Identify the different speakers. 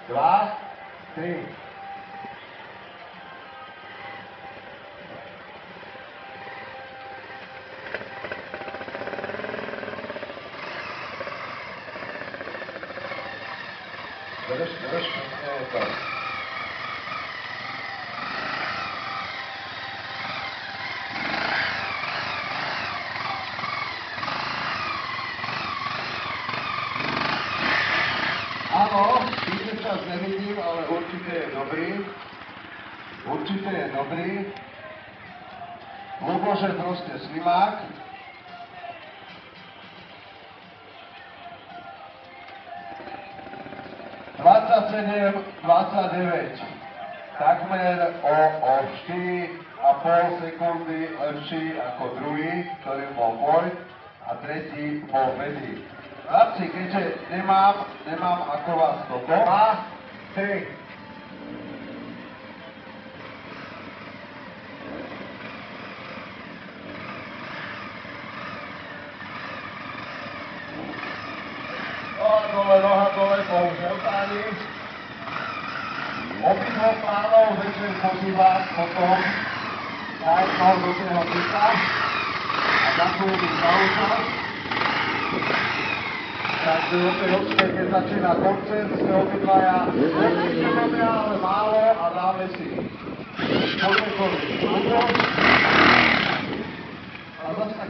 Speaker 1: 2, 3. Drž, pekne je to. Áno, síce čas nevidím, ale určite je dobrý. Určite je dobrý. Luboš je proste slimák. (27, 29). Takmer o 4,5 sekundy lepší ako druhý, ktorý bol môj, a tretí bol Fedi. Chlapci, keďže nemám ako vás toto. 2, 3. Noha dole, bohužiaľ páni. Obidvoch pánov večer pozývam potom na jednoho do toho byta a ďakujem im za účasť. Takže opäť, keď začína koncert, sme obidvaja určite robia, ale málo a dáme si poďakový. A zase tak